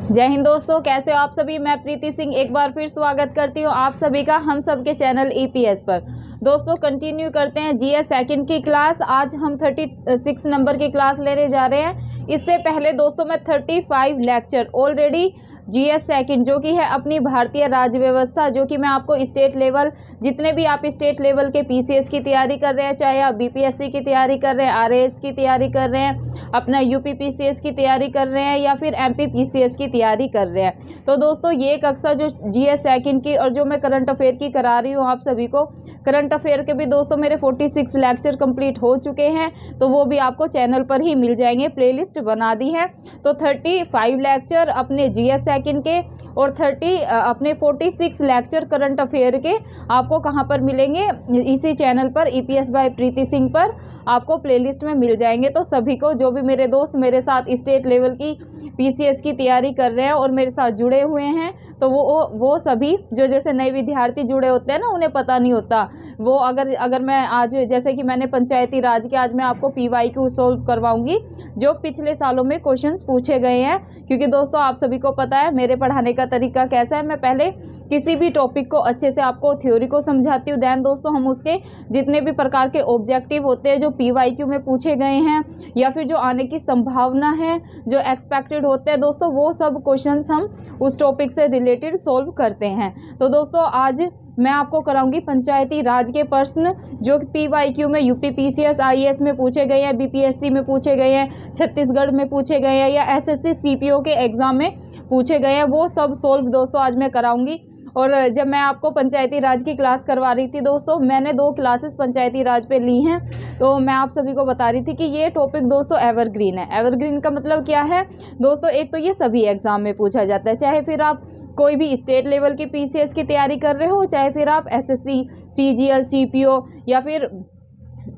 जय हिंद दोस्तों, कैसे हो आप सभी। मैं प्रीति सिंह एक बार फिर स्वागत करती हूँ आप सभी का हम सबके चैनल ईपीएस पर। दोस्तों कंटिन्यू करते हैं जीएस सेकंड की क्लास। आज हम 36 नंबर की क्लास लेने जा रहे हैं। इससे पहले दोस्तों मैं 35 लेक्चर ऑलरेडी जीएस सेकंड जो कि है अपनी भारतीय राज्य व्यवस्था, जो कि मैं आपको स्टेट लेवल, जितने भी आप स्टेट लेवल के पीसीएस की तैयारी कर रहे हैं, चाहे आप बीपीएससी की तैयारी कर रहे हैं, आरएएस की तैयारी कर रहे हैं, अपना यूपी पीसीएस की तैयारी कर रहे हैं या फिर एमपी पीसीएस की तैयारी कर रहे हैं, तो दोस्तों ये कक्षा जो जीएस सेकंड की और जो मैं करंट अफेयर की करा रही हूँ आप सभी को, करंट अफेयर के भी दोस्तों मेरे 46 लेक्चर कंप्लीट हो चुके हैं, तो वो भी आपको चैनल पर ही मिल जाएंगे, प्लेलिस्ट बना दी है। तो 35 लेक्चर अपने जीएस सेकंड के और 46 लेक्चर करंट अफेयर के आपको कहाँ पर मिलेंगे, इसी चैनल पर ईपीएस बाय प्रीति सिंह पर आपको प्लेलिस्ट में मिल जाएंगे। तो सभी को, जो भी मेरे दोस्त मेरे साथ स्टेट लेवल की पीसीएस की तैयारी कर रहे हैं और मेरे साथ जुड़े हुए हैं, तो वो सभी जो जैसे नए विद्यार्थी जुड़े होते हैं ना, उन्हें पता नहीं होता, वो अगर मैं आज जैसे कि मैंने पंचायती राज के, आज मैं आपको पीवाईक्यू सॉल्व करवाऊंगी जो पिछले सालों में क्वेश्चंस पूछे गए हैं। क्योंकि दोस्तों आप सभी को पता है मेरे पढ़ाने का तरीका कैसा है, मैं पहले किसी भी टॉपिक को अच्छे से आपको थ्योरी को समझाती हूँ, देन दोस्तों हम उसके जितने भी प्रकार के ऑब्जेक्टिव होते हैं जो पीवाईक्यू में पूछे गए हैं या फिर जो आने की संभावना है, जो एक्सपेक्टेड होते हैं दोस्तों, वो सब क्वेश्चंस हम उस टॉपिक से रिलेटेड सॉल्व करते हैं। तो दोस्तों आज मैं आपको कराऊंगी पंचायती राज के प्रश्न जो पीवाईक्यू में यूपी पीसीएस आईएएस में पूछे गए हैं, बीपीएससी में पूछे गए हैं, छत्तीसगढ़ में पूछे गए हैं या एसएससी सीपीओ के एग्जाम में पूछे गए हैं, वो सब सॉल्व दोस्तों आज मैं कराऊंगी। और जब मैं आपको पंचायती राज की क्लास करवा रही थी दोस्तों, मैंने 2 क्लासेस पंचायती राज पे ली हैं, तो मैं आप सभी को बता रही थी कि ये टॉपिक दोस्तों एवरग्रीन है। एवरग्रीन का मतलब क्या है दोस्तों, एक तो ये सभी एग्जाम में पूछा जाता है, चाहे फिर आप कोई भी स्टेट लेवल की पीसीएस की तैयारी कर रहे हो, चाहे फिर आप एसएससी सीजीएल सीपीओ या फिर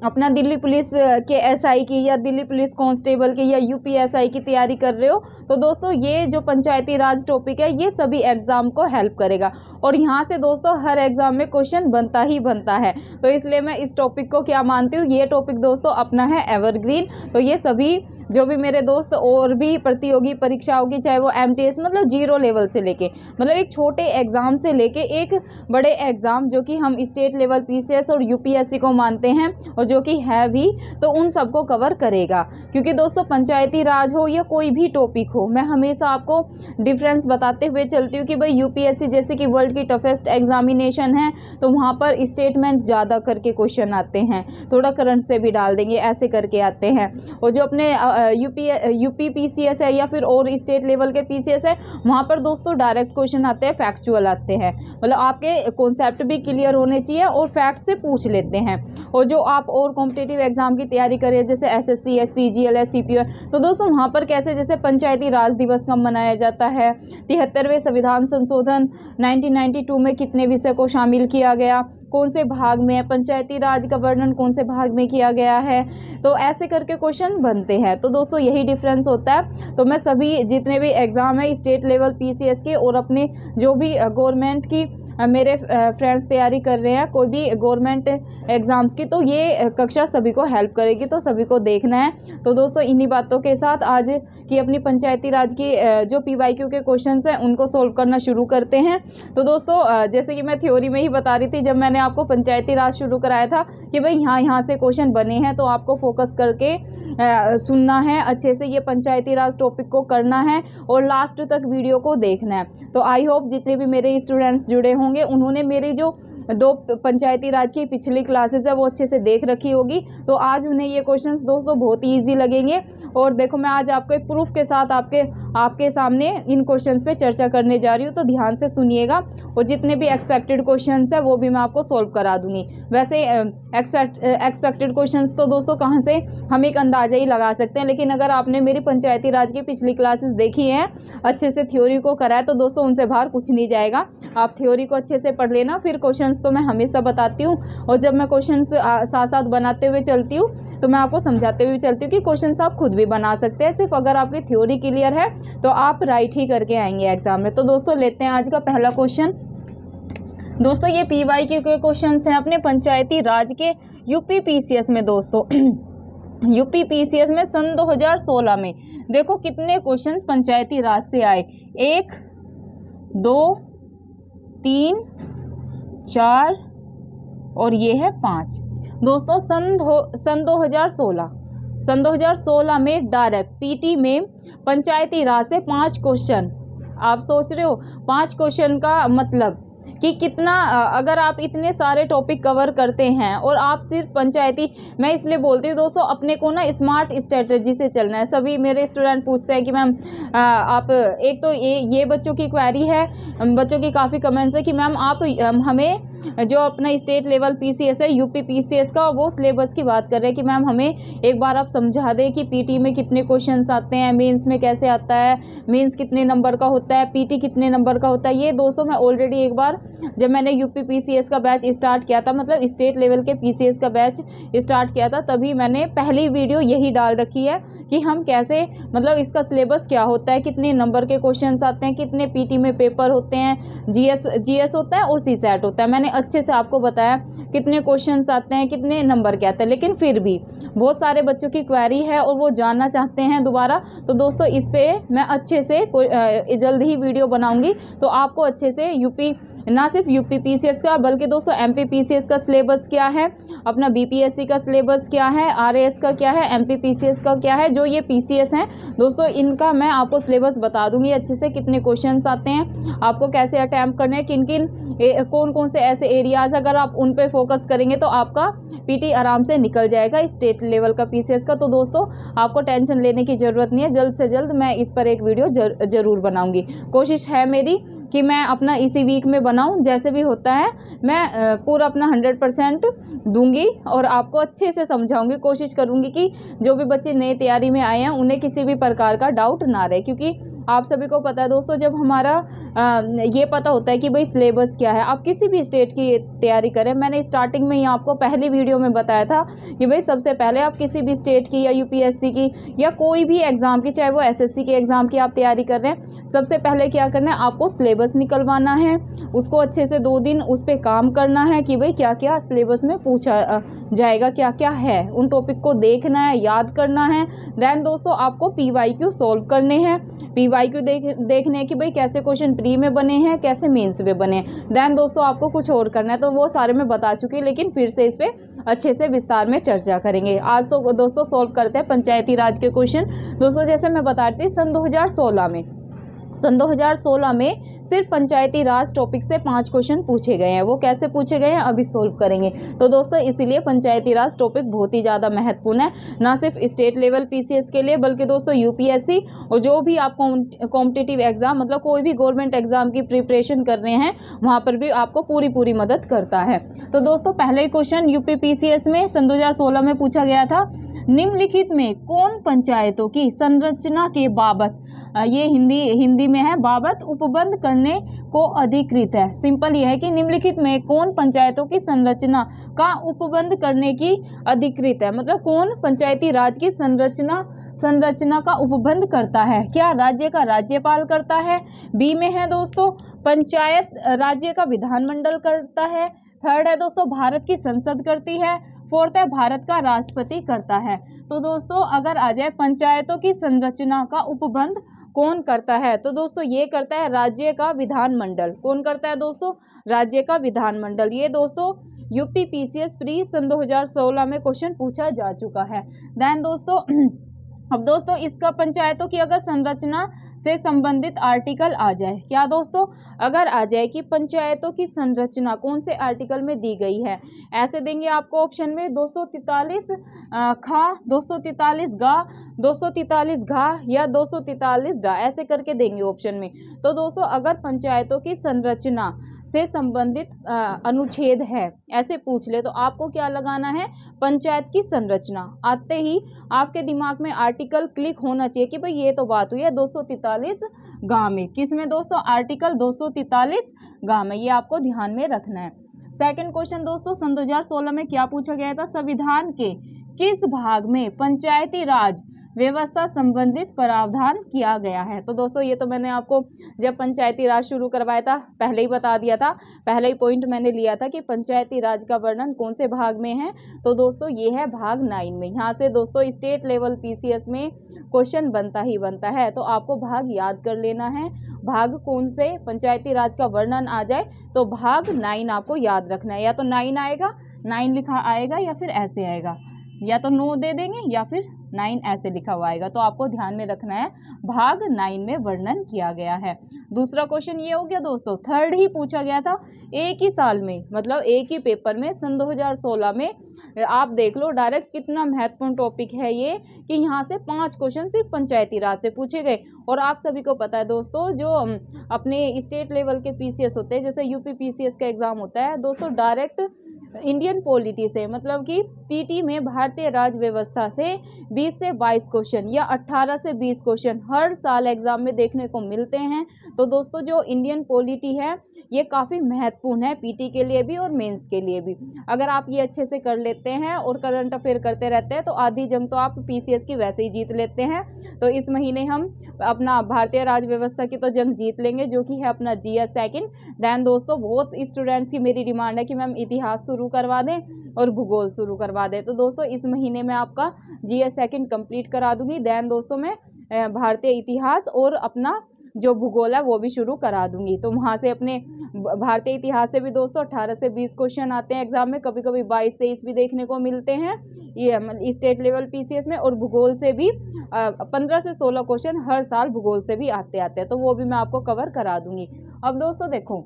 अपना दिल्ली पुलिस के एसआई की या दिल्ली पुलिस कांस्टेबल की या यूपीएसआई की तैयारी कर रहे हो, तो दोस्तों ये जो पंचायती राज टॉपिक है ये सभी एग्जाम को हेल्प करेगा। और यहाँ से दोस्तों हर एग्जाम में क्वेश्चन बनता ही बनता है, तो इसलिए मैं इस टॉपिक को क्या मानती हूँ, ये टॉपिक दोस्तों अपना है एवरग्रीन। तो ये सभी जो भी मेरे दोस्त और भी प्रतियोगी परीक्षाओं की, चाहे वो एमटीएस मतलब 0 लेवल से लेके, मतलब एक छोटे एग्जाम से लेके एक बड़े एग्जाम जो कि हम स्टेट लेवल पीसीएस और यूपीएससी को मानते हैं और जो कि है भी, तो उन सबको कवर करेगा। क्योंकि दोस्तों पंचायती राज हो या कोई भी टॉपिक हो, मैं हमेशा आपको डिफरेंस बताते हुए चलती हूँ कि भाई यूपीएससी जैसे कि वर्ल्ड की टफेस्ट एग्जामिनेशन है, तो वहाँ पर स्टेटमेंट ज़्यादा करके क्वेश्चन आते हैं, थोड़ा करंट से भी डाल देंगे, ऐसे करके आते हैं। और जो अपने यूपी पीसीएस है या फिर और स्टेट लेवल के पीसीएस है, वहाँ पर दोस्तों डायरेक्ट क्वेश्चन आते हैं, फैक्चुअल आते हैं, मतलब आपके कॉन्सेप्ट भी क्लियर होने चाहिए और फैक्ट से पूछ लेते हैं। और जो आप और कॉम्पिटिटिव एग्जाम की तैयारी करें जैसे एसएससी है, सीजीएल है, सीपीओ है, तो दोस्तों वहाँ पर कैसे, जैसे पंचायती राज दिवस कब मनाया जाता है, 73वें संविधान संशोधन 1992 में कितने विषय को शामिल किया गया, कौन से भाग में, पंचायती राज का वर्णन कौन से भाग में किया गया है, तो ऐसे करके क्वेश्चन बनते हैं। तो दोस्तों यही डिफरेंस होता है। तो मैं सभी जितने भी एग्ज़ाम है स्टेट लेवल पीसीएस के और अपने जो भी गवर्नमेंट की मेरे फ्रेंड्स तैयारी कर रहे हैं कोई भी गवर्नमेंट एग्ज़ाम्स की, तो ये कक्षा सभी को हेल्प करेगी, तो सभी को देखना है। तो दोस्तों इन्हीं बातों के साथ आज की अपनी पंचायती राज की जो पीवाईक्यू के क्वेश्चंस हैं उनको सोल्व करना शुरू करते हैं। तो दोस्तों जैसे कि मैं थ्योरी में ही बता रही थी जब मैंने आपको पंचायती राज शुरू कराया था कि भाई यहाँ से क्वेश्चन बने हैं, तो आपको फोकस करके सुनना है, अच्छे से ये पंचायती राज टॉपिक को करना है और लास्ट तक वीडियो को देखना है। तो आई होप जितने भी मेरे स्टूडेंट्स जुड़े होंगे उन्होंने मेरी जो 2 पंचायती राज की पिछली क्लासेस है वो अच्छे से देख रखी होगी, तो आज उन्हें ये क्वेश्चंस दोस्तों बहुत ही ईजी लगेंगे। और देखो मैं आज आपको एक प्रूफ के साथ आपके सामने इन क्वेश्चंस पे चर्चा करने जा रही हूँ, तो ध्यान से सुनिएगा और जितने भी एक्सपेक्टेड क्वेश्चंस है वो भी मैं आपको सॉल्व करा दूंगी। वैसे एक्सपेक्टेड क्वेश्चंस तो दोस्तों कहाँ से हम एक अंदाजा ही लगा सकते हैं, लेकिन अगर आपने मेरी पंचायती राज की पिछली क्लासेस देखी हैं, अच्छे से थ्योरी को करा है, तो दोस्तों उनसे बाहर कुछ नहीं जाएगा। आप थ्योरी को अच्छे से पढ़ लेना, फिर क्वेश्चन तो मैं हमेशा बताती हूँ और जब मैं क्वेश्चंस साथ साथ बनाते हुए चलती हूँ तो मैं आपको समझाते हुए चलती हूँ कि क्वेश्चंस आप खुद भी बना सकते हैं, सिर्फ अगर आपकी थ्योरी क्लियर है तो आप राइट ही करके आएंगे एग्जाम में। तो दोस्तों लेते हैं आज का पहला क्वेश्चन। दोस्तों ये पीवाईक्यू के क्वेश्चंस हैं अपने पंचायती राज के यूपी पीसीएस में दोस्तों। यूपी पीसीएस में सन 2016 में देखो कितने क्वेश्चंस पंचायती राज से आए, 1 2 3 4 और ये है 5। दोस्तों सन 2016 में डायरेक्ट पीटी में पंचायती राज से 5 क्वेश्चन। आप सोच रहे हो 5 क्वेश्चन का मतलब कि कितना, अगर आप इतने सारे टॉपिक कवर करते हैं और आप सिर्फ पंचायती, मैं इसलिए बोलती हूँ दोस्तों अपने को ना स्मार्ट स्ट्रेटजी से चलना है। सभी मेरे स्टूडेंट पूछते हैं कि मैम आप, एक तो ये बच्चों की क्वेरी है, बच्चों की काफ़ी कमेंट्स है कि मैम आप हमें जो अपना स्टेट लेवल पीसीएस है, यूपी पीसीएस का, वो सिलेबस की बात कर रहे हैं कि मैम हमें एक बार आप समझा दें कि पीटी में कितने क्वेश्चंस आते हैं, मेंस में कैसे आता है, मेंस कितने नंबर का होता है, पीटी कितने नंबर का होता है। ये दोस्तों मैं ऑलरेडी एक बार जब मैंने यूपी पीसीएस का बैच स्टार्ट किया था, मतलब स्टेट लेवल के पीसीएस का बैच स्टार्ट किया था, तभी मैंने पहली वीडियो यही डाल रखी है कि हम कैसे, मतलब इसका सिलेबस क्या होता है, कितने नंबर के क्वेश्चंस आते हैं, कितने पीटी में पेपर होते हैं, जीएस होता है और सीसैट होता है। मैंने अच्छे से आपको बताया कितने क्वेश्चंस आते हैं, कितने नंबर के आते हैं। लेकिन फिर भी बहुत सारे बच्चों की क्वेरी है और वो जानना चाहते हैं दोबारा, तो दोस्तों इस पे मैं अच्छे से जल्द ही वीडियो बनाऊंगी, तो आपको अच्छे से यूपी, ना सिर्फ यूपी पीसीएस का बल्कि दोस्तों एमपी पीसीएस का सिलेबस क्या है, अपना बीपीएससी का सिलेबस क्या है, आरएएस का क्या है, एमपी पीसीएस का क्या है, जो ये पीसीएस हैं दोस्तों इनका मैं आपको सिलेबस बता दूंगी अच्छे से, कितने क्वेश्चंस आते हैं, आपको कैसे अटैम्प्ट करने हैं, किन किन कौन कौन से ऐसे एरियाज अगर आप उन पे फोकस करेंगे तो आपका पीटी आराम से निकल जाएगा स्टेट लेवल का पीसीएस का। तो दोस्तों आपको टेंशन लेने की ज़रूरत नहीं है, जल्द से जल्द मैं इस पर एक वीडियो ज़रूर बनाऊंगी। कोशिश है मेरी कि मैं अपना इसी वीक में बनाऊं, जैसे भी होता है मैं पूरा अपना 100% दूंगी और आपको अच्छे से समझाऊंगी। कोशिश करूंगी कि जो भी बच्चे नए तैयारी में आए हैं उन्हें किसी भी प्रकार का डाउट ना रहे, क्योंकि आप सभी को पता है दोस्तों जब हमारा ये पता होता है कि भाई सिलेबस क्या है, आप किसी भी स्टेट की तैयारी करें, मैंने स्टार्टिंग में ही आपको पहली वीडियो में बताया था कि भाई सबसे पहले आप किसी भी स्टेट की या यूपीएससी की या कोई भी एग्ज़ाम की, चाहे वो एसएससी के एग्ज़ाम की आप तैयारी कर रहे हैं, सबसे पहले क्या करना है, आपको सिलेबस निकलवाना है, उसको अच्छे से 2 दिन उस पर काम करना है कि भाई क्या क्या सिलेबस में पूछा जाएगा, क्या क्या है, उन टॉपिक को देखना है, याद करना है। देन दोस्तों आपको पीवाईक्यू सॉल्व करने हैं, पीवाईक्यू देखने हैं कि भाई कैसे क्वेश्चन प्री में बने हैं, कैसे मेंस में बने हैं। देन दोस्तों आपको कुछ और करना है, तो वो सारे मैं बता चुकी हूँ, लेकिन फिर से इस पर अच्छे से विस्तार में चर्चा करेंगे। आज तो दोस्तों सॉल्व करते हैं पंचायती राज के क्वेश्चन। दोस्तों जैसे मैं बता रही थी सन 2016 में सिर्फ पंचायती राज टॉपिक से 5 क्वेश्चन पूछे गए हैं। वो कैसे पूछे गए हैं अभी सॉल्व करेंगे। तो दोस्तों इसीलिए पंचायती राज टॉपिक बहुत ही ज़्यादा महत्वपूर्ण है, ना सिर्फ स्टेट लेवल पीसीएस के लिए बल्कि दोस्तों यूपीएससी और जो भी आप कॉम्पिटिटिव एग्जाम, मतलब कोई भी गवर्नमेंट एग्जाम की प्रिपरेशन कर रहे हैं, वहाँ पर भी आपको पूरी मदद करता है। तो दोस्तों पहले क्वेश्चन यूपी पीसीएस में सन 2016 में पूछा गया था, निम्नलिखित में कौन पंचायतों की संरचना के बाबत, ये हिंदी में है, बाबत उपबंध करने को अधिकृत है। सिंपल ये है कि निम्नलिखित में कौन पंचायतों की संरचना का उपबंध करने की अधिकृत है, मतलब कौन पंचायती राज की संरचना का उपबंध करता है। क्या राज्य का राज्यपाल करता है, बी में है दोस्तों पंचायत राज्य का विधानमंडल करता है, थर्ड है दोस्तों भारत की संसद करती है, फोर्थ है भारत का राष्ट्रपति करता है। तो दोस्तों अगर आ जाए पंचायतों की संरचना का उपबंध कौन करता है, तो दोस्तों ये करता है राज्य का विधानमंडल। कौन करता है दोस्तों, राज्य का विधानमंडल। ये दोस्तों यूपी पीसीएस प्री सन 2016 में क्वेश्चन पूछा जा चुका है। देन दोस्तों अब दोस्तों इसका पंचायतों की अगर संरचना से संबंधित आर्टिकल आ जाए, क्या दोस्तों अगर आ जाए कि पंचायतों की संरचना कौन से आर्टिकल में दी गई है, ऐसे देंगे आपको ऑप्शन में 243 खा, 243 गा, 243 घा या 243 डा, ऐसे करके देंगे ऑप्शन में। तो दोस्तों अगर पंचायतों की संरचना से संबंधित अनुच्छेद है ऐसे पूछ ले, तो आपको क्या लगाना है, पंचायत की संरचना। आते ही आपके दिमाग में आर्टिकल क्लिक होना चाहिए कि भाई ये तो बात हुई है 243 गांव में, किस में दोस्तों, आर्टिकल 243 गांव में, ये आपको ध्यान में रखना है। सेकंड क्वेश्चन दोस्तों सन 2016 में क्या पूछा गया था, संविधान के किस भाग में पंचायती राज व्यवस्था संबंधित प्रावधान किया गया है। तो दोस्तों ये तो मैंने आपको जब पंचायती राज शुरू करवाया था पहले ही बता दिया था, पहले ही पॉइंट मैंने लिया था कि पंचायती राज का वर्णन कौन से भाग में है। तो दोस्तों ये है भाग 9 में। यहाँ से दोस्तों स्टेट लेवल पीसीएस में क्वेश्चन बनता ही बनता है, तो आपको भाग याद कर लेना है। भाग कौन से पंचायती राज का वर्णन आ जाए तो भाग 9 आपको याद रखना है। या तो 9 आएगा, 9 लिखा आएगा, या फिर ऐसे आएगा, या तो 9 दे देंगे या फिर 9 ऐसे लिखा हुआ आएगा। तो आपको ध्यान में रखना है भाग 9 में वर्णन किया गया है। दूसरा क्वेश्चन ये हो गया दोस्तों, थर्ड ही पूछा गया था एक ही साल में, मतलब एक ही पेपर में सन 2016 में। आप देख लो डायरेक्ट कितना महत्वपूर्ण टॉपिक है ये, कि यहाँ से 5 क्वेश्चन सिर्फ पंचायती राज से पूछे गए। और आप सभी को पता है दोस्तों, जो अपने स्टेट लेवल के पीसीएस होते हैं, जैसे यूपी पीसीएस का एग्जाम होता है दोस्तों, डायरेक्ट इंडियन पॉलिटी से, मतलब कि पीटी में भारतीय राज्य व्यवस्था से 20 से 22 क्वेश्चन या 18 से 20 क्वेश्चन हर साल एग्जाम में देखने को मिलते हैं। तो दोस्तों जो इंडियन पॉलिटी है ये काफ़ी महत्वपूर्ण है पीटी के लिए भी और मेंस के लिए भी। अगर आप ये अच्छे से कर लेते हैं और करंट अफेयर करते रहते हैं तो आधी जंग तो आप पीसीएस की वैसे ही जीत लेते हैं। तो इस महीने हम अपना भारतीय राज्य व्यवस्था की तो जंग जीत लेंगे, जो कि है अपना जीएस सेकंड। देन दोस्तों बहुत स्टूडेंट्स की मेरी डिमांड है कि मैम इतिहास शुरू करवा दें और भूगोल शुरू करवा दें। तो दोस्तों इस महीने में आपका जीएस सेकंड कंप्लीट करा दूंगी। देन दोस्तों मैं भारतीय इतिहास और अपना जो भूगोल है वो भी शुरू करा दूंगी। तो वहाँ से अपने भारतीय इतिहास से भी दोस्तों 18 से 20 क्वेश्चन आते हैं एग्जाम में, कभी कभी 22-23 भी देखने को मिलते हैं ये स्टेट लेवल पीसीएस में। और भूगोल से भी 15 से 16 क्वेश्चन हर साल भूगोल से भी आते हैं, तो वो भी मैं आपको कवर करा दूंगी। अब दोस्तों देखो,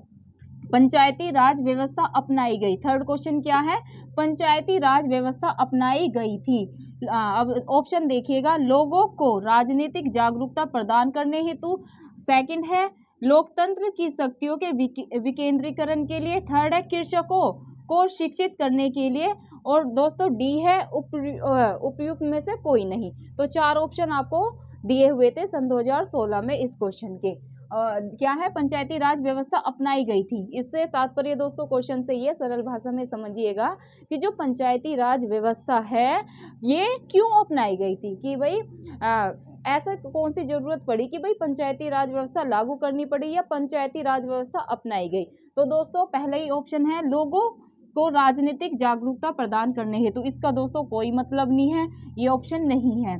पंचायती राज व्यवस्था अपनाई गई, थर्ड क्वेश्चन क्या है, पंचायती राज व्यवस्था अपनाई गई थी। अब ऑप्शन देखिएगा, लोगों को राजनीतिक जागरूकता प्रदान करने हेतु, सेकंड है लोकतंत्र की शक्तियों के विकेंद्रीकरण के लिए, थर्ड है कृषकों को शिक्षित करने के लिए, और दोस्तों डी है उपयुक्त में से कोई नहीं। तो 4 ऑप्शन आपको दिए हुए थे सन 2016 में इस क्वेश्चन के। क्या है, पंचायती राज व्यवस्था अपनाई गई थी। इससे तात्पर्य दोस्तों क्वेश्चन से ये सरल भाषा में समझिएगा कि जो पंचायती राज व्यवस्था है ये क्यों अपनाई गई थी, कि भाई ऐसा कौन सी जरूरत पड़ी कि भाई पंचायती राज व्यवस्था लागू करनी पड़ी या पंचायती राज व्यवस्था अपनाई गई। तो दोस्तों पहला ही ऑप्शन है लोगों को राजनीतिक जागरूकता प्रदान करने हेतु, इसका दोस्तों कोई मतलब नहीं है, ये ऑप्शन नहीं है।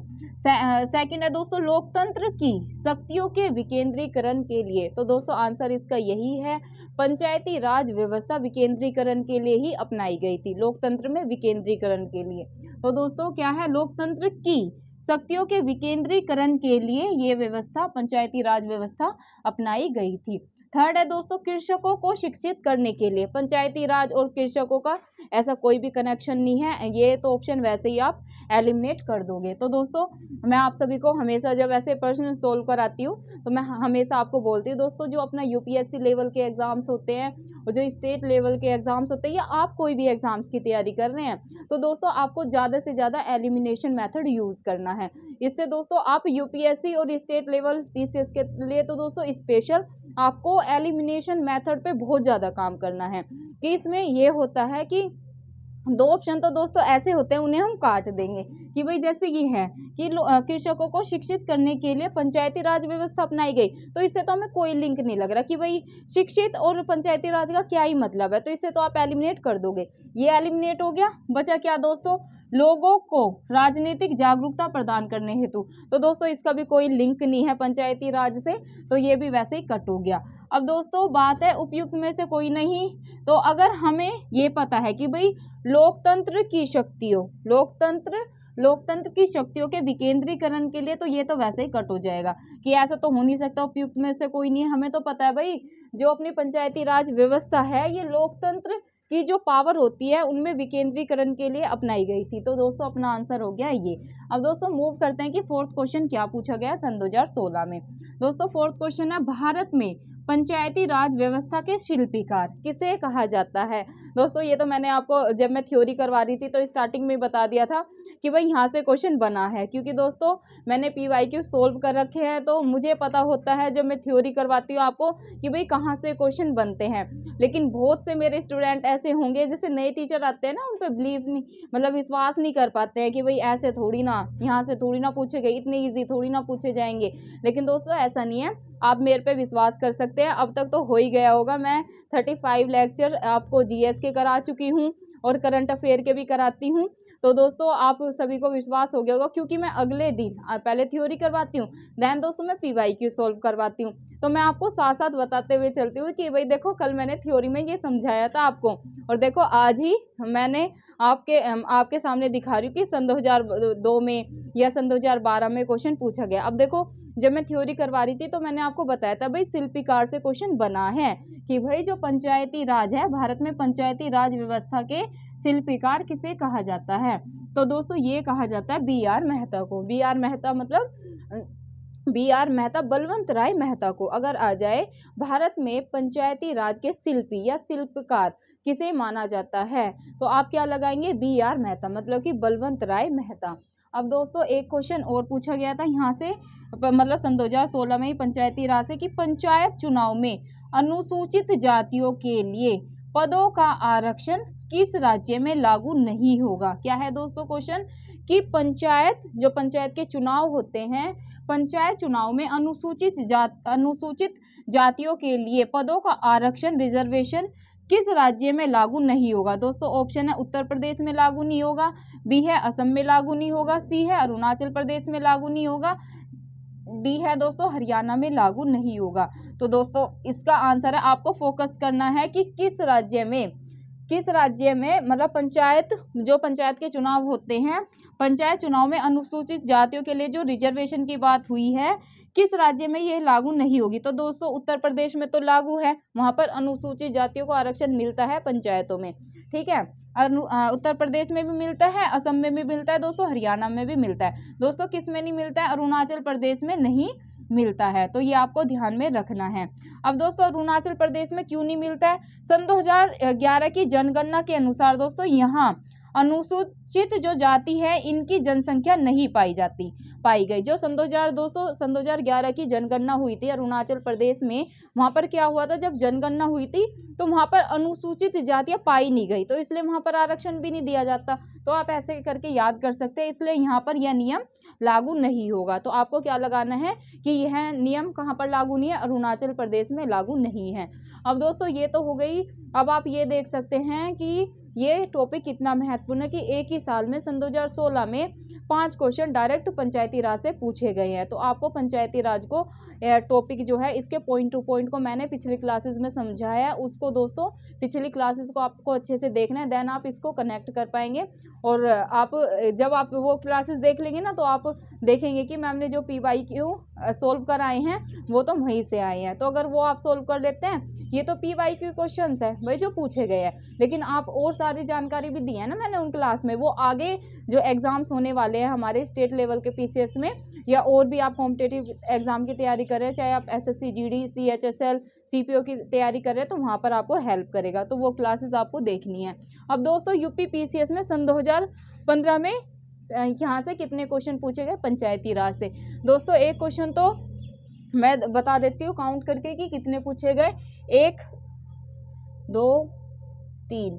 सेकंड है दोस्तों लोकतंत्र की शक्तियों के विकेंद्रीकरण के लिए। तो दोस्तों आंसर इसका यही है, पंचायती राज व्यवस्था विकेंद्रीकरण के लिए ही अपनाई गई थी, लोकतंत्र में विकेंद्रीकरण के लिए। तो दोस्तों क्या है, लोकतंत्र की शक्तियों के विकेंद्रीकरण के लिए ये व्यवस्था पंचायती राज व्यवस्था अपनाई गई थी। थर्ड है दोस्तों कृषकों को शिक्षित करने के लिए, पंचायती राज और कृषकों का ऐसा कोई भी कनेक्शन नहीं है, ये तो ऑप्शन वैसे ही आप एलिमिनेट कर दोगे। तो दोस्तों मैं आप सभी को हमेशा जब ऐसे प्रश्न सोल्व कराती हूँ तो मैं हमेशा आपको बोलती हूँ दोस्तों, जो अपना यूपीएससी लेवल के एग्जाम्स होते हैं और जो स्टेट लेवल के एग्जाम्स होते हैं या आप कोई भी एग्जाम्स की तैयारी कर रहे हैं, तो दोस्तों आपको ज़्यादा से ज़्यादा एलिमिनेशन मेथड यूज़ करना है। इससे दोस्तों आप यूपीएससी और स्टेट लेवल पीसीएस के लिए तो दोस्तों स्पेशल आपको एलिमिनेशन मेथड पे बहुत ज़्यादा काम करना है। कि इसमें ये होता है कि 2 ऑप्शन तो दोस्तों ऐसे होते हैं उन्हें हम काट देंगे, कि भाई जैसे ये है कि कृषकों को शिक्षित करने के लिए पंचायती राज व्यवस्था अपनाई गई, तो इससे तो हमें कोई लिंक नहीं लग रहा कि भाई शिक्षित और पंचायती राज का क्या ही मतलब है, तो इससे तो आप एलिमिनेट कर दोगे। ये एलिमिनेट हो गया, बचा क्या दोस्तों, लोगों को राजनीतिक जागरूकता प्रदान करने हेतु। तो दोस्तों इसका भी कोई लिंक नहीं है पंचायती राज से, तो ये भी वैसे ही कट हो गया। अब दोस्तों बात है उपयुक्त में से कोई नहीं, तो अगर हमें ये पता है कि भाई लोकतंत्र की शक्तियों, लोकतंत्र की शक्तियों के विकेंद्रीकरण के लिए, तो ये तो वैसे ही कट हो जाएगा कि ऐसा तो हो नहीं सकता, उपयुक्त में से कोई नहीं है। हमें तो पता है भाई जो अपनी पंचायती राज व्यवस्था है ये लोकतंत्र की जो पावर होती है उनमें विकेंद्रीकरण के लिए अपनाई गई थी। तो दोस्तों अपना आंसर हो गया ये। अब दोस्तों मूव करते हैं कि फोर्थ क्वेश्चन क्या पूछा गया सन 2016 में। दोस्तों फोर्थ क्वेश्चन है, भारत में पंचायती राज व्यवस्था के शिल्पीकार किसे कहा जाता है। दोस्तों ये तो मैंने आपको जब मैं थ्योरी करवा रही थी तो स्टार्टिंग में बता दिया था कि भाई यहाँ से क्वेश्चन बना है, क्योंकि दोस्तों मैंने PYQ सोल्व कर रखे हैं तो मुझे पता होता है जब मैं थ्योरी करवाती हूँ आपको कि भाई कहाँ से क्वेश्चन बनते हैं। लेकिन बहुत से मेरे स्टूडेंट ऐसे होंगे जैसे नए टीचर आते हैं ना, उन पर बिलीव नहीं, मतलब विश्वास नहीं कर पाते हैं कि भाई ऐसे थोड़ी ना, यहाँ से थोड़ी ना पूछे गए, इतने ईजी थोड़ी ना पूछे जाएंगे। लेकिन दोस्तों ऐसा नहीं है, आप मेरे पे विश्वास कर सकते हैं। अब तक तो हो ही गया होगा, मैं 35 लेक्चर आपको GS के करा चुकी हूँ और करंट अफेयर के भी कराती हूँ। तो दोस्तों आप सभी को विश्वास हो गया होगा, क्योंकि मैं अगले दिन पहले थ्योरी करवाती हूँ, देन दोस्तों मैं PYQ सोल्व करवाती हूँ। तो मैं आपको साथ साथ बताते हुए चलती हूँ कि भाई देखो कल मैंने थ्योरी में ये समझाया था आपको, और देखो आज ही मैंने आपके सामने दिखा रही हूँ कि सन 2002 में या सन 2012 में क्वेश्चन पूछा गया। अब देखो जब मैं थ्योरी करवा रही थी तो मैंने आपको बताया था भाई शिल्पीकार से क्वेश्चन बना है कि भाई जो पंचायती राज है, भारत में पंचायती राज व्यवस्था के शिल्पीकार किसे कहा जाता है। तो दोस्तों ये कहा जाता है BR मेहता को। BR मेहता मतलब BR मेहता, बलवंत राय मेहता को अगर आ जाए भारत में पंचायती राज के शिल्पी या शिल्पकार किसे माना जाता है, तो आप क्या लगाएंगे, BR मेहता, मतलब कि बलवंत राय मेहता। अब दोस्तों एक क्वेश्चन और पूछा गया था यहाँ से, मतलब सन 2016 में ही पंचायती राज से, कि पंचायत चुनाव में अनुसूचित जातियों के लिए पदों का आरक्षण किस राज्य में लागू नहीं होगा। क्या है दोस्तों क्वेश्चन, कि पंचायत के चुनाव होते हैं, पंचायत चुनाव में अनुसूचित जातियों के लिए पदों का आरक्षण, रिजर्वेशन किस राज्य में लागू नहीं होगा। दोस्तों ऑप्शन है उत्तर प्रदेश में लागू नहीं होगा, B है असम में लागू नहीं होगा, C है अरुणाचल प्रदेश में लागू नहीं होगा, D है दोस्तों हरियाणा में लागू नहीं होगा। तो दोस्तों इसका आंसर है, आपको फोकस करना है कि किस राज्य में मतलब पंचायत के चुनाव होते हैं, पंचायत चुनाव में अनुसूचित जातियों के लिए जो रिजर्वेशन की बात हुई है, किस राज्य में ये लागू नहीं होगी। तो दोस्तों उत्तर प्रदेश में तो लागू है, वहां पर अनुसूचित जातियों को आरक्षण मिलता है पंचायतों में, ठीक है। उत्तर प्रदेश में भी मिलता है, असम में भी मिलता है दोस्तों, हरियाणा में भी मिलता है। दोस्तों किस में नहीं मिलता है, अरुणाचल प्रदेश में नहीं मिलता है, तो ये आपको ध्यान में रखना है। अब दोस्तों अरुणाचल प्रदेश में क्यों नहीं मिलता है, सन 2011 की जनगणना के अनुसार दोस्तों यहाँ अनुसूचित जो जाति है इनकी जनसंख्या नहीं पाई गई। जो सन 2011 की जनगणना हुई थी अरुणाचल प्रदेश में, वहां पर क्या हुआ था, जब जनगणना हुई थी तो वहां पर अनुसूचित जातियां पाई नहीं गई, तो इसलिए वहां पर आरक्षण भी नहीं दिया जाता। तो आप ऐसे करके याद कर सकते हैं, इसलिए यहाँ पर यह नियम लागू नहीं होगा। तो आपको क्या लगाना है कि यह नियम कहाँ पर लागू नहीं है, अरुणाचल प्रदेश में लागू नहीं है। अब दोस्तों ये तो हो गई। अब आप ये देख सकते हैं कि ये टॉपिक कितना महत्वपूर्ण है कि एक ही साल में सन 2016 में 5 क्वेश्चन डायरेक्ट पंचायती राज से पूछे गए हैं। तो आपको पंचायती राज को टॉपिक जो है इसके पॉइंट टू पॉइंट को मैंने पिछली क्लासेस में समझाया है, उसको दोस्तों पिछली क्लासेस को आपको अच्छे से देखना है, देन आप इसको कनेक्ट कर पाएंगे। और जब आप वो क्लासेस देख लेंगे ना तो आप देखेंगे कि मैम ने जो PYQ सोल्व कराए हैं वो तो वहीं से आए हैं। तो अगर वो आप सोल्व कर लेते हैं, ये तो PYQ क्वेश्चंस है भाई जो पूछे गए हैं, लेकिन आप और सारी जानकारी भी दी है ना मैंने उन क्लास में, वो आगे जो एग्जाम्स होने वाले हैं हमारे स्टेट लेवल के PCS में, या और भी आप कॉम्पिटेटिव एग्जाम की तैयारी कर रहे हैं, चाहे आप SSC GD CHSL CPO की तैयारी कर रहे हैं, तो वहाँ पर आपको हेल्प करेगा। तो वो क्लासेस आपको देखनी है। अब दोस्तों UP PCS में सन 2015 में यहाँ से कितने क्वेश्चन पूछे गए पंचायती राज से। दोस्तों एक क्वेश्चन तो मैं बता देती हूँ काउंट करके कि कितने पूछे गए, 1 2 3।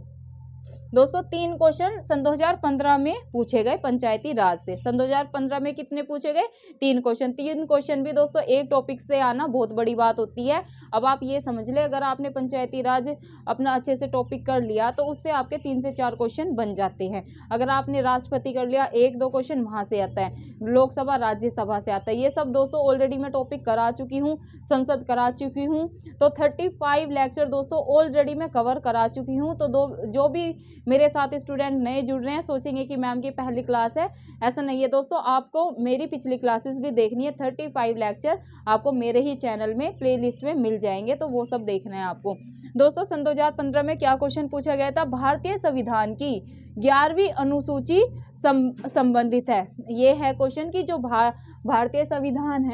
दोस्तों 3 क्वेश्चन सन 2015 में पूछे गए पंचायती राज से। सन 2015 में कितने पूछे गए, 3 क्वेश्चन। 3 क्वेश्चन भी दोस्तों एक टॉपिक से आना बहुत बड़ी बात होती है। अब आप ये समझ ले, अगर आपने पंचायती राज अपना अच्छे से टॉपिक कर लिया तो उससे आपके 3 से 4 क्वेश्चन बन जाते हैं। अगर आपने राष्ट्रपति कर लिया, 1-2 क्वेश्चन वहां से आता है, लोकसभा राज्यसभा से आता है। ये सब दोस्तों ऑलरेडी मैं टॉपिक करा चुकी हूँ, संसद करा चुकी हूँ। तो 35 लेक्चर दोस्तों ऑलरेडी मैं कवर करा चुकी हूँ। तो जो भी मेरे साथ स्टूडेंट नए जुड़ रहे हैं सोचेंगे कि मैम की पहली क्लास है, ऐसा नहीं है दोस्तों। आपको मेरी पिछली क्लासेस भी देखनी है, 35 लेक्चर आपको मेरे ही चैनल में प्लेलिस्ट में मिल जाएंगे, तो वो सब देखना है आपको। दोस्तों सन 2015 में क्या क्वेश्चन पूछा गया था, भारतीय संविधान की 11वीं अनुसूची संबंधित है। ये है क्वेश्चन की जो भारतीय संविधान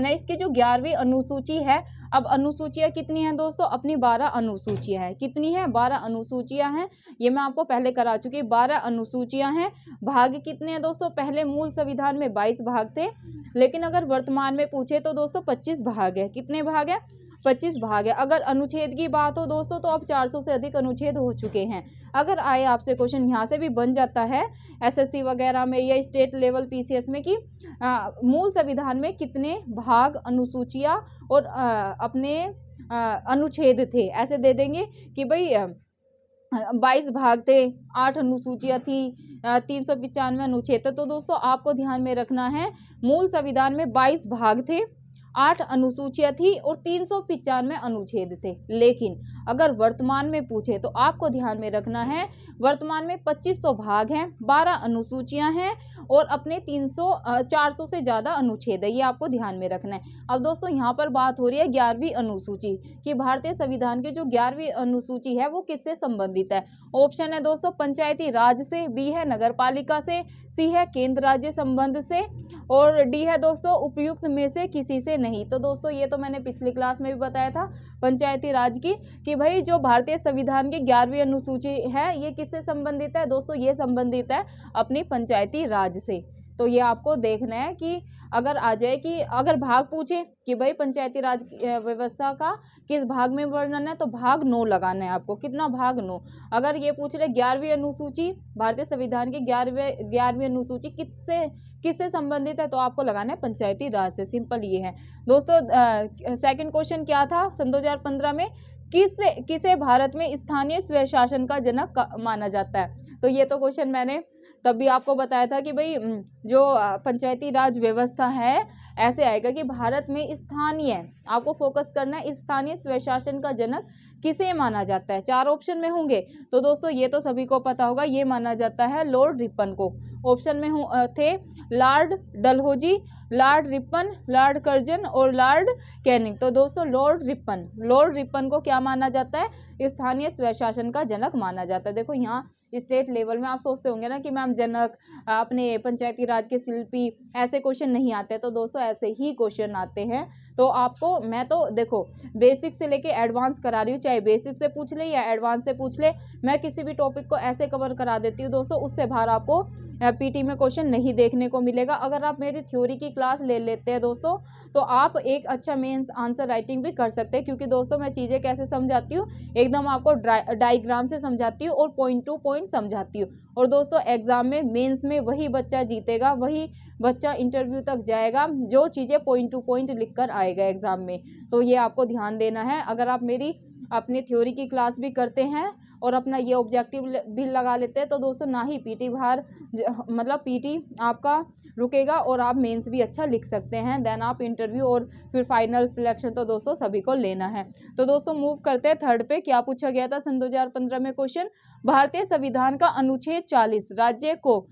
है, इसकी जो 11वीं अनुसूची है अब अनुसूचियाँ कितनी हैं दोस्तों, अपनी 12 अनुसूचियाँ हैं। कितनी हैं, 12 अनुसूचियाँ हैं। ये मैं आपको पहले करा चुकी, 12 अनुसूचियाँ हैं। भाग कितने हैं दोस्तों, पहले मूल संविधान में 22 भाग थे, लेकिन अगर वर्तमान में पूछे तो दोस्तों 25 भाग है। कितने भाग है, 25 भाग है। अगर अनुच्छेद की बात हो दोस्तों तो अब 400 से अधिक अनुच्छेद हो चुके हैं। अगर आए आपसे क्वेश्चन, यहाँ से भी बन जाता है एसएससी वगैरह में या स्टेट लेवल पीसीएस में कि मूल संविधान में कितने भाग, अनुसूचियाँ और अपने अनुच्छेद थे, ऐसे दे देंगे कि भाई 22 भाग थे, 8 अनुसूचियाँ थी, 395 अनुच्छेद थे। तो दोस्तों आपको ध्यान में रखना है, मूल संविधान में 22 भाग थे, 8 अनुसूचियाँ थी और 395 अनुच्छेद थे। लेकिन अगर वर्तमान में पूछे तो आपको ध्यान में रखना है, वर्तमान में 25 तो भाग हैं, 12 अनुसूचियाँ हैं और अपने 400 से ज़्यादा अनुच्छेद है। ये आपको ध्यान में रखना है। अब दोस्तों यहाँ पर बात हो रही है 11वीं अनुसूची कि भारतीय संविधान की जो 11वीं अनुसूची है वो किससे संबंधित है। ऑप्शन है दोस्तों पंचायती राज से, बी है नगर पालिका से, सी है केंद्र राज्य संबंध से और डी है दोस्तों उपयुक्त में से किसी से नहीं। तो दोस्तों ये तो मैंने पिछली क्लास में भी बताया था पंचायती राज की कि भाई जो भारतीय संविधान की 11वीं अनुसूची है ये किससे संबंधित है दोस्तों, ये संबंधित है अपनी पंचायती राज से। तो ये आपको देखना है कि अगर आ जाए कि अगर भाग पूछे कि भाई पंचायती राज व्यवस्था का किस भाग में वर्णन है तो भाग 9 लगाना है आपको। कितना, भाग 9। अगर ये पूछ रहे 11वीं अनुसूची, भारतीय संविधान की 11वीं अनुसूची किससे संबंधित है तो आपको लगाना है पंचायती राज से। सिंपल ये है दोस्तों। सेकंड क्वेश्चन क्या था सन 2015 में, किसे भारत में स्थानीय स्वशासन का जनक माना जाता है। तो ये तो क्वेश्चन मैंने तब भी आपको बताया था कि भाई जो पंचायती राज व्यवस्था है ऐसे आएगा कि भारत में स्थानीय, आपको फोकस करना है, स्थानीय स्वशासन का जनक किसे माना जाता है। 4 ऑप्शन में होंगे तो दोस्तों ये तो सभी को पता होगा, ये माना जाता है लॉर्ड रिपन को। ऑप्शन में थे Lord Dalhousie, Lord Ripon, Lord Curzon और लॉर्ड कैनिंग। तो दोस्तों लॉर्ड रिपन को क्या माना जाता है, स्थानीय स्वशासन का जनक माना जाता है। देखो यहाँ स्टेट लेवल में आप सोचते होंगे ना कि मैम जनक, अपने पंचायती राज के शिल्पी, ऐसे क्वेश्चन नहीं आते। तो दोस्तों ऐसे ही क्वेश्चन आते हैं। तो आपको मैं तो देखो बेसिक से लेके एडवांस करा रही हूँ, चाहे बेसिक से पूछ ले या एडवांस से पूछ ले, मैं किसी भी टॉपिक को ऐसे कवर करा देती हूँ दोस्तों, उससे बाहर आपको पीटी में क्वेश्चन नहीं देखने को मिलेगा। अगर आप मेरी थ्योरी की क्लास ले लेते हैं दोस्तों तो आप एक अच्छा मेंस आंसर राइटिंग भी कर सकते हैं, क्योंकि दोस्तों मैं चीज़ें कैसे समझाती हूँ, एकदम आपको डायग्राम से समझाती हूँ और पॉइंट टू पॉइंट समझाती हूँ। और दोस्तों एग्जाम में मेंस में वही बच्चा जीतेगा, वही बच्चा इंटरव्यू तक जाएगा जो चीज़ें पॉइंट टू पॉइंट लिख कर आएगा एग्जाम में। तो ये आपको ध्यान देना है। अगर आप मेरी अपनी थ्योरी की क्लास भी करते हैं और अपना ये ऑब्जेक्टिव भी लगा लेते हैं तो दोस्तों ना ही पीटी बाहर मतलब पीटी आपका रुकेगा और आप मेंस भी अच्छा लिख सकते हैं, देन आप इंटरव्यू और फिर फाइनल सिलेक्शन तो दोस्तों सभी को लेना है। तो दोस्तों मूव करते हैं थर्ड पे। क्या पूछा गया था सन 2015 में क्वेश्चन, भारतीय संविधान का अनुच्छेद 40 राज्य को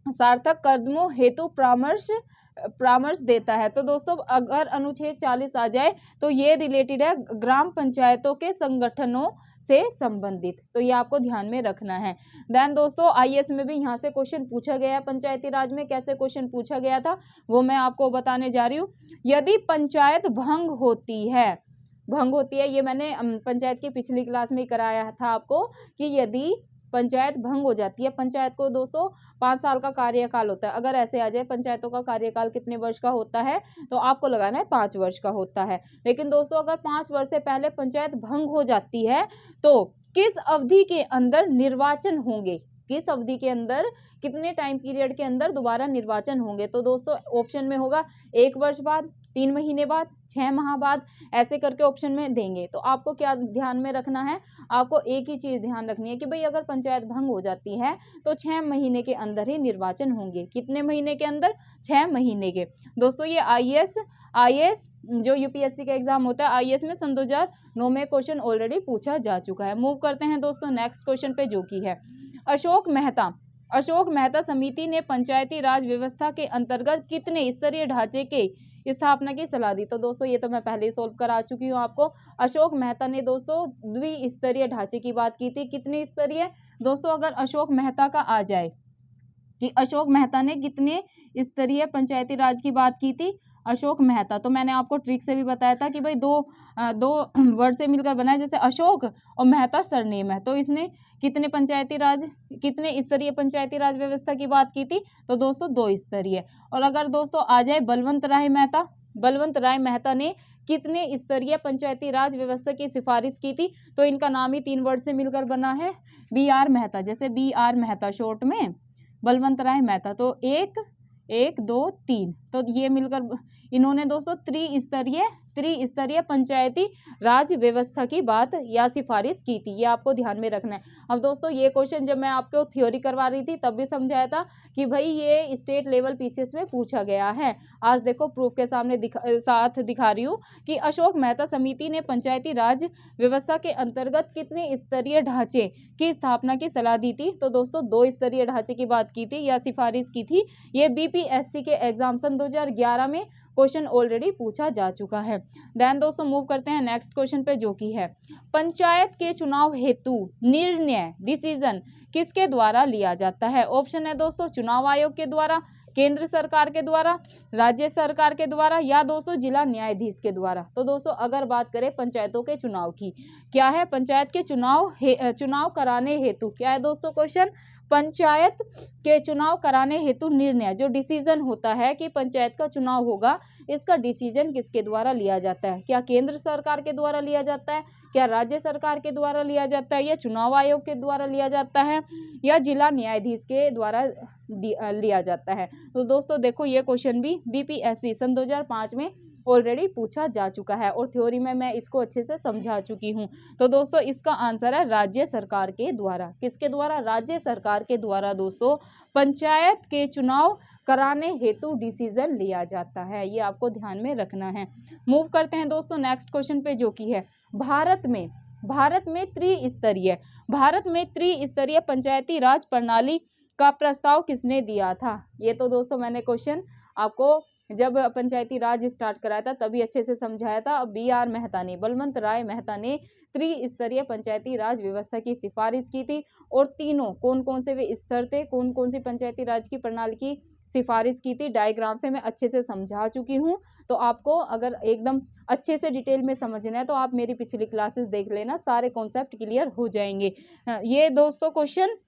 सार्थक कदमों हेतु परामर्श देता है। तो दोस्तों अगर अनुच्छेद 40 आ जाए तो ये रिलेटेड है ग्राम पंचायतों के संगठनों से संबंधित। तो ये आपको ध्यान में रखना है। देन दोस्तों आईएएस में भी यहाँ से क्वेश्चन पूछा गया है, पंचायती राज में कैसे क्वेश्चन पूछा गया था वो मैं आपको बताने जा रही हूँ। यदि पंचायत भंग होती है, ये मैंने पंचायत की पिछली क्लास में कराया था आपको कि यदि पंचायत भंग हो जाती है, पंचायत को दोस्तों 5 साल का कार्यकाल होता है। अगर ऐसे आ जाए पंचायतों का कार्यकाल कितने वर्ष का होता है तो आपको लगाना है 5 वर्ष का होता है। लेकिन दोस्तों अगर 5 वर्ष से पहले पंचायत भंग हो जाती है तो किस अवधि के अंदर निर्वाचन होंगे, किस अवधि के अंदर, कितने टाइम पीरियड के अंदर दोबारा निर्वाचन होंगे। तो दोस्तों ऑप्शन में होगा 1 वर्ष बाद, 3 महीने बाद, 6 माह बाद, ऐसे करके ऑप्शन में देंगे। तो आपको क्या ध्यान में रखना है, आपको एक ही चीज़ ध्यान रखनी है कि भाई अगर पंचायत भंग हो जाती है तो 6 महीने के अंदर ही निर्वाचन होंगे। कितने महीने के अंदर, 6 महीने के। दोस्तों ये आईएएस जो यूपीएससी का एग्जाम होता है आईएएस में सन 2009 में क्वेश्चन ऑलरेडी पूछा जा चुका है। मूव करते हैं दोस्तों नेक्स्ट क्वेश्चन पे जो कि है अशोक मेहता समिति ने पंचायती राज व्यवस्था के अंतर्गत कितने स्तरीय ढांचे के स्थापना की सलाह दी। तो दोस्तों ये तो मैं पहले ही सोल्व करा चुकी हूँ आपको। अशोक मेहता ने दोस्तों द्विस्तरीय ढांचे की बात की थी। कितने स्तरीय दोस्तों, अगर अशोक मेहता का आ जाए कि अशोक मेहता ने कितने स्तरीय पंचायती राज की बात की थी, अशोक मेहता। तो मैंने आपको ट्रिक से भी बताया था कि भाई दो वर्ड से मिलकर बना है, जैसे अशोक और मेहता सरनेम है। तो इसने कितने स्तरीय पंचायती राज व्यवस्था की बात की थी? तो दोस्तों 2 स्तरीय। और अगर दोस्तों आ जाए बलवंत राय मेहता ने कितने स्तरीय पंचायती राज व्यवस्था की सिफारिश की थी? तो इनका नाम ही 3 वर्ड से मिलकर बना है, BR मेहता। जैसे BR मेहता शॉर्ट में बलवंत राय मेहता। तो 1 2 3, तो ये मिलकर इन्होंने दोस्तों त्रिस्तरीय पंचायती राज व्यवस्था की बात या सिफारिश की थी। ये आपको ध्यान में रखना है। अब दोस्तों ये क्वेश्चन जब मैं आपको थ्योरी करवा रही थी तब भी समझाया था कि भाई ये स्टेट लेवल PCS में पूछा गया है। आज देखो प्रूफ के सामने दिखा रही हूँ कि अशोक मेहता समिति ने पंचायती राज व्यवस्था के अंतर्गत कितने स्तरीय ढांचे की स्थापना की सलाह दी थी? तो दोस्तों 2 स्तरीय ढांचे की बात की थी या सिफारिश की थी। ये BPSC के एग्जाम सन 2011 में क्वेश्चन ऑलरेडी पूछा जा चुका है। देन दोस्तों मूव करते हैं नेक्स्ट क्वेश्चन पे, जो कि है पंचायत के चुनाव हेतु निर्णय डिसीजन किसके द्वारा लिया जाता है? ऑप्शन है दोस्तों चुनाव आयोग के द्वारा, केंद्र सरकार के द्वारा, राज्य सरकार के द्वारा, या दोस्तों जिला न्यायाधीश के द्वारा। तो दोस्तों अगर बात करें पंचायतों के चुनाव की, क्या है? पंचायत के चुनाव कराने हेतु क्या है दोस्तों क्वेश्चन? पंचायत के चुनाव कराने हेतु निर्णय, जो डिसीजन होता है कि पंचायत का चुनाव होगा, इसका डिसीजन किसके द्वारा लिया जाता है? क्या केंद्र सरकार के द्वारा लिया जाता है, क्या राज्य सरकार के द्वारा लिया जाता है, या चुनाव आयोग के द्वारा लिया जाता है, या जिला न्यायाधीश के द्वारा लिया जाता है? तो दोस्तों देखो ये क्वेश्चन भी BPSC सन 2005 में ऑलरेडी पूछा जा चुका है और थ्योरी में मैं इसको अच्छे से समझा चुकी हूँ। तो दोस्तों इसका आंसर है राज्य सरकार के द्वारा। किसके द्वारा? राज्य सरकार के द्वारा दोस्तों पंचायत के चुनाव कराने हेतु डिसीजन लिया जाता है। ये आपको ध्यान में रखना है। मूव करते हैं दोस्तों नेक्स्ट क्वेश्चन पे, जो कि है भारत में त्रिस्तरीय पंचायती राज प्रणाली का प्रस्ताव किसने दिया था? ये तो दोस्तों मैंने क्वेश्चन आपको जब पंचायती राज स्टार्ट कराया था तभी अच्छे से समझाया था। अब बलवंत राय मेहता ने त्रिस्तरीय पंचायती राज व्यवस्था की सिफारिश की थी। और तीनों कौन कौन से वे स्तर थे, कौन कौन सी पंचायती राज की प्रणाली की सिफारिश की थी, डायग्राम से मैं अच्छे से समझा चुकी हूँ। तो आपको अगर एकदम अच्छे से डिटेल में समझना है तो आप मेरी पिछली क्लासेस देख लेना, सारे कॉन्सेप्ट क्लियर हो जाएंगे। ये दोस्तों क्वेश्चन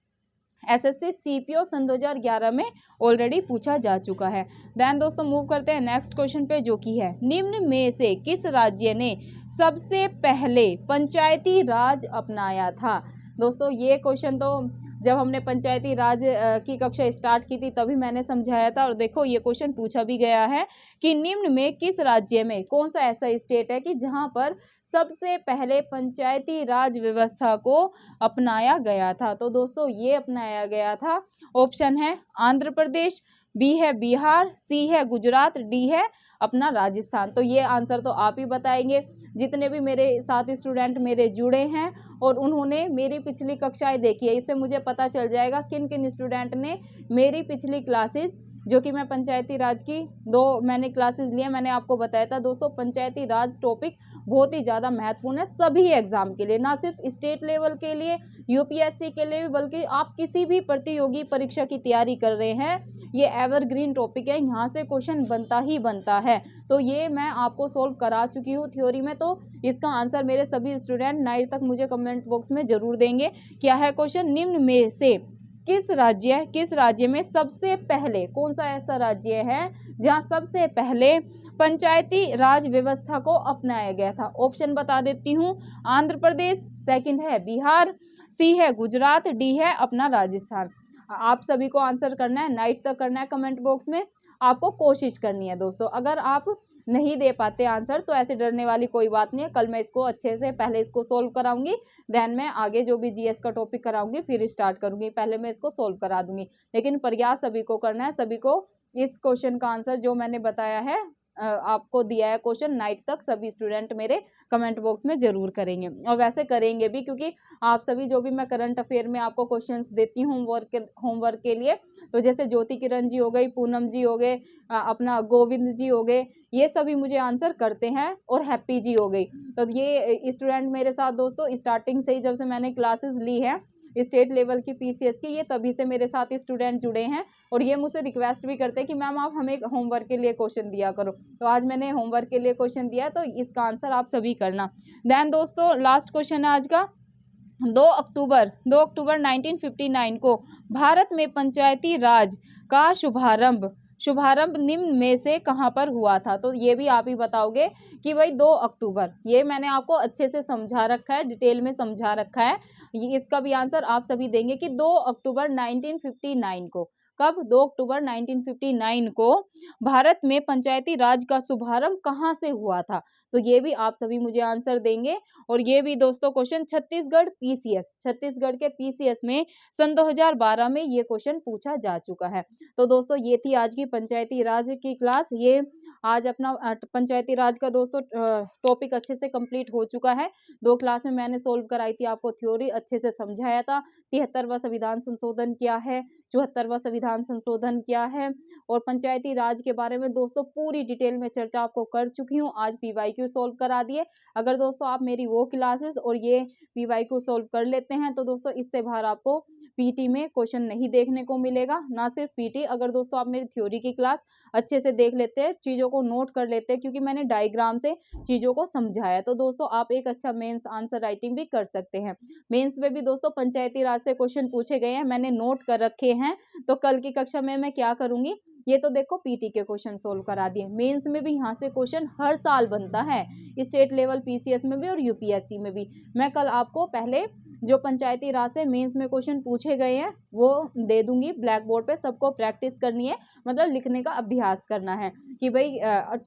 SSC CPO सन 2011 में ऑलरेडी पूछा जा चुका है। देन दोस्तों मूव करते हैं नेक्स्ट क्वेश्चन पे, जो कि है निम्न में से किस राज्य ने सबसे पहले पंचायती राज अपनाया था? दोस्तों ये क्वेश्चन तो जब हमने पंचायती राज की कक्षा स्टार्ट की थी तभी मैंने समझाया था। और देखो ये क्वेश्चन पूछा भी गया है कि निम्न में किस राज्य में कौन सा ऐसा स्टेट है कि जहां पर सबसे पहले पंचायती राज व्यवस्था को अपनाया गया था? तो दोस्तों ये अपनाया गया था, ऑप्शन है आंध्र प्रदेश, B है बिहार, C है गुजरात, D है अपना राजस्थान। तो ये आंसर तो आप ही बताएंगे। जितने भी मेरे साथ स्टूडेंट मेरे जुड़े हैं और उन्होंने मेरी पिछली कक्षाएं देखी है, इससे मुझे पता चल जाएगा किन किन स्टूडेंट ने मेरी पिछली क्लासेस, जो कि मैं पंचायती राज की 2 मैंने क्लासेस लिए, मैंने आपको बताया था दोस्तों पंचायती राज टॉपिक बहुत ही ज़्यादा महत्वपूर्ण है सभी एग्जाम के लिए, ना सिर्फ स्टेट लेवल के लिए, UPSC के लिए, बल्कि आप किसी भी प्रतियोगी परीक्षा की तैयारी कर रहे हैं, ये एवरग्रीन टॉपिक है, यहाँ से क्वेश्चन बनता ही बनता है। तो ये मैं आपको सोल्व करा चुकी हूँ थ्योरी में। तो इसका आंसर मेरे सभी स्टूडेंट 9 तक मुझे कमेंट बॉक्स में जरूर देंगे। क्या है क्वेश्चन? निम्न में से किस राज्य में सबसे पहले, कौन सा ऐसा राज्य है जहां सबसे पहले पंचायती राज व्यवस्था को अपनाया गया था? ऑप्शन बता देती हूं, आंध्र प्रदेश, सेकंड है बिहार, C है गुजरात, D है अपना राजस्थान। आप सभी को आंसर करना है, 9 तक करना है कमेंट बॉक्स में, आपको कोशिश करनी है दोस्तों। अगर आप नहीं दे पाते आंसर तो ऐसे डरने वाली कोई बात नहीं है, कल मैं इसको अच्छे से पहले इसको सोल्व कराऊंगी, देन मैं आगे जो भी GS का टॉपिक कराऊंगी फिर स्टार्ट करूंगी, पहले मैं इसको सोल्व करा दूंगी। लेकिन प्रयास सभी को करना है, सभी को इस क्वेश्चन का आंसर जो मैंने बताया है आपको दिया है क्वेश्चन 9 तक सभी स्टूडेंट मेरे कमेंट बॉक्स में जरूर करेंगे, और वैसे करेंगे भी क्योंकि आप सभी जो भी मैं करंट अफेयर में आपको क्वेश्चंस देती हूँ होमवर्क के लिए, तो जैसे ज्योति किरण जी हो गई, पूनम जी हो गए, अपना गोविंद जी हो गए, ये सभी मुझे आंसर करते हैं, और हैप्पी जी हो गई। तो ये स्टूडेंट मेरे साथ दोस्तों स्टार्टिंग से ही जब से मैंने क्लासेस ली है स्टेट लेवल की पीसीएस की, ये तभी से मेरे साथ स्टूडेंट जुड़े हैं और ये मुझसे रिक्वेस्ट भी करते हैं कि मैम आप हमें होमवर्क के लिए क्वेश्चन दिया करो। तो आज मैंने होमवर्क के लिए क्वेश्चन दिया, तो इसका आंसर आप सभी करना। देन दोस्तों लास्ट क्वेश्चन है आज का। 2 अक्टूबर 1959 को भारत में पंचायती राज का शुभारंभ निम्न में से कहाँ पर हुआ था? तो ये भी आप ही बताओगे कि भाई 2 अक्टूबर, ये मैंने आपको अच्छे से समझा रखा है, डिटेल में समझा रखा है। इसका भी आंसर आप सभी देंगे कि 2 अक्टूबर 1959 को। कब? 2 अक्टूबर 1959 को भारत में पंचायती राज का शुभारंभ कहाँ से हुआ था? तो ये भी आप सभी मुझे आंसर देंगे। और ये भी दोस्तों क्वेश्चन छत्तीसगढ़ के पीसीएस में सन 2012 में ये क्वेश्चन पूछा जा चुका है। तो दोस्तों ये थी आज की पंचायती राज की क्लास। ये आज अपना पंचायती राज का दोस्तों टॉपिक अच्छे से कंप्लीट हो चुका है। 2 क्लास में मैंने सोल्व कराई थी, आपको थ्योरी अच्छे से समझाया था। 73वां संविधान संशोधन क्या है, 74वां संविधान संशोधन क्या है, और पंचायती राज के बारे में दोस्तों पूरी डिटेल में चर्चा आपको कर चुकी हूँ। आज पीवाईक्यू सोल्व करा दिए। अगर दोस्तों आप मेरी वो क्लासेस और ये पीवाईक्यू सोल्व कर लेते हैं तो दोस्तों इससे बाहर आपको पीटी में क्वेश्चन नहीं देखने को मिलेगा। ना सिर्फ पीटी, अगर दोस्तों आप मेरी थ्योरी की क्लास अच्छे से देख लेते हैं, चीज़ों को नोट कर लेते हैं, क्योंकि मैंने डायग्राम से चीज़ों को समझाया, तो दोस्तों आप एक अच्छा मेंस आंसर राइटिंग भी कर सकते हैं। मेंस में भी दोस्तों पंचायती राज से क्वेश्चन पूछे गए हैं, मैंने नोट कर रखे हैं। तो कल की कक्षा में मैं क्या करूंगी, ये तो देखो पीटी के क्वेश्चन सोल्व करा दिए। मेंस में भी यहाँ से क्वेश्चन हर साल बनता है, स्टेट लेवल पीसीएस में भी और यूपीएससी में भी। मैं कल आपको पहले जो पंचायती राज से मेंस में क्वेश्चन पूछे गए हैं वो दे दूंगी ब्लैक बोर्ड पे। सबको प्रैक्टिस करनी है, मतलब लिखने का अभ्यास करना है कि भाई